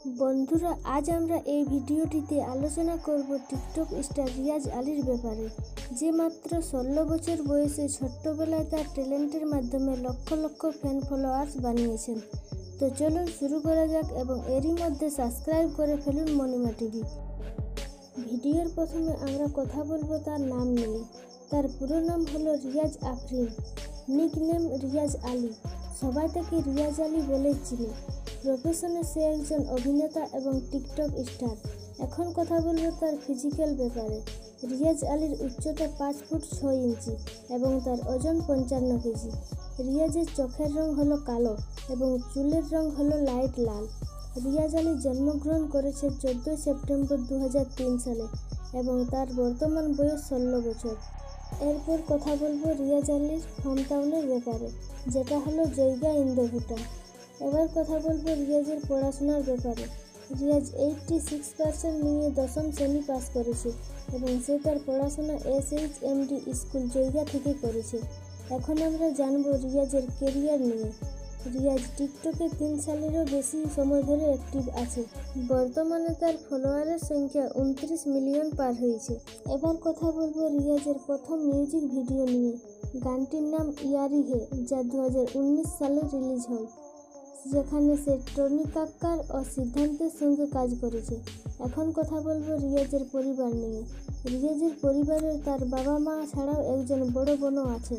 বন্ধুরা, আজ আমরা এই ভিডিওটিতে আলোচনা করব টিকটক স্টার রিয়াজ আলীর ব্যাপারে, যে মাত্র 16 বছর বয়সে ছোট্টবেলায় তার ট্যালেন্টের মাধ্যমে লক্ষ লক্ষ ফ্যান ফলোয়ার্স বানিয়েছেন। তো চলুন শুরু করা যাক এবং এরই মধ্যে সাবস্ক্রাইব করে ফেলুন মণিমা টিভি। ভিডিওর প্রথমে আমরা কথা বলবো তার নাম নিয়ে। তার পুরো নাম হলো রিয়াজ আফরিন, নিকনেম রিয়াজ আলী। সবাই তাকে রিয়াজ আলী বলে চিনে। প্রফেশনে সে একজন অভিনেতা এবং টিকটক স্টার। এখন কথা বলবো তার ফিজিক্যাল ব্যাপারে। রিয়াজ আলীর উচ্চতা 5 ফুট 6 ইঞ্চি এবং তার ওজন 55 কেজি। রিয়াজের চোখের রং হলো কালো এবং চুলের রং হলো লাইট লাল। রিয়াজ আলী জন্মগ্রহণ করেছে 14 সেপ্টেম্বর 2003 সালে এবং তার বর্তমান বয়স 16 বছর। এরপর কথা বলবো রিয়াজ আলীর হোমটাউনের ব্যাপারে, যেটা হলো জয়গা ইন্দোভূটান। এবার কথা বলবো রিয়াজের পড়াশোনার ব্যাপারে। রিয়াজ 86% নিয়ে 10ম শ্রেণী পাস করেছে এবং সে তার পড়াশোনা SHMD স্কুল জয়গা থেকে করেছে। এখন আমরা জানবো রিয়াজের কেরিয়ার নিয়ে। রিয়াজ টিকটকে 3 সালেরও বেশি সময় ধরে অ্যাক্টিভ আছে। বর্তমানে তার ফলোয়ারের সংখ্যা 29 মিলিয়ন পার হয়েছে। এবার কথা বলবো রিয়াজের প্রথম মিউজিক ভিডিও নিয়ে। গানটির নাম ইয়ারি হে, যা 2019 সালে রিলিজ হয়, যেখানে সে টনি কাক্কার ও সিদ্ধান্তের সঙ্গে কাজ করেছে। এখন কথা বলবো রিয়াজের পরিবার নিয়ে। রিয়াজের পরিবারে তার বাবা মা ছাড়াও একজন বড় বোনও আছে।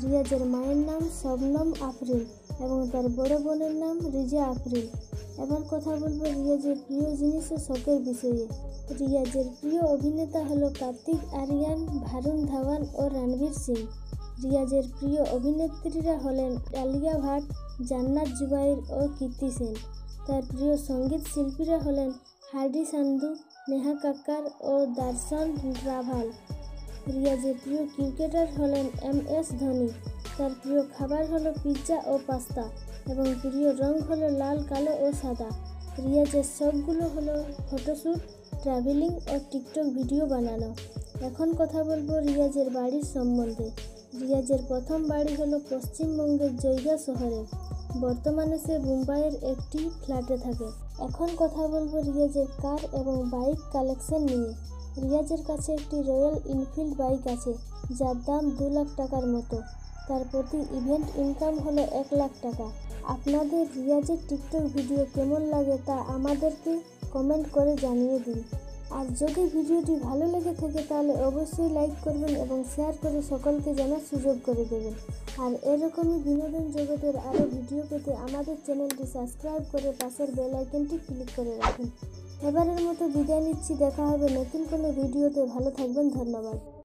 রিয়াজের মায়ের নাম শবনম আফরিন এবং তার বড় বোনের নাম রিজা আফরিন। এবার কথা বলবো রিয়াজের প্রিয় জিনিস ও শখের বিষয়ে। রিয়াজের প্রিয় অভিনেতা হলো কার্তিক আরিয়ান, ভারুণ ধাওয়ান ও রণবীর সিং। রিয়াজের প্রিয় অভিনেত্রীরা হলেন আলিয়া ভাট, জান্নাত জুবাইর ও কীর্তি সেন। তার প্রিয় সঙ্গীত শিল্পীরা হলেন হার্ডি সান্ধু, নেহা কাক্কার ও দর্শন রাভাল। রিয়াজের প্রিয় ক্রিকেটার হলেন MS ধোনি। তার প্রিয় খাবার হলো পিৎজা ও পাস্তা এবং প্রিয় রং হলো লাল, কালো ও সাদা। রিয়াজের শখগুলো হলো ফটোশ্যুট, ট্রাভেলিং ও টিকটক ভিডিও বানানো। এখন কথা বলবো রিয়াজের বাড়ির সম্বন্ধে। রিয়াজের প্রথম বাড়ি হলো পশ্চিমবঙ্গের জয়গা শহরে। বর্তমানে সে মুম্বাইয়ের একটি ফ্ল্যাটে থাকে। এখন কথা বলবো রিয়াজের কার এবং বাইক কালেকশন নিয়ে। রিয়াজের কাছে একটি রয়্যাল এনফিল্ড বাইক আছে, যার দাম 2 লাখ টাকার মতো। তার প্রতি ইভেন্ট ইনকাম হলো 1 লাখ টাকা। আপনাদের রিয়াজের টিকটক ভিডিও কেমন লাগে তা আমাদেরকে কমেন্ট করে জানিয়ে দিন। আর যদি ভিডিওটি ভালো লেগে থাকে তাহলে অবশ্যই লাইক করবেন এবং শেয়ার করে সকলকে জানার সুযোগ করে দেবেন। আর এরকমই বিনোদন জগতের আরও ভিডিও পেতে আমাদের চ্যানেলটি সাবস্ক্রাইব করে পাশের বেল আইকনটি ক্লিক করে রাখুন। এবারের মতো বিদায় নিচ্ছি, দেখা হবে নতুন কোনো ভিডিওতে। ভালো থাকবেন, ধন্যবাদ।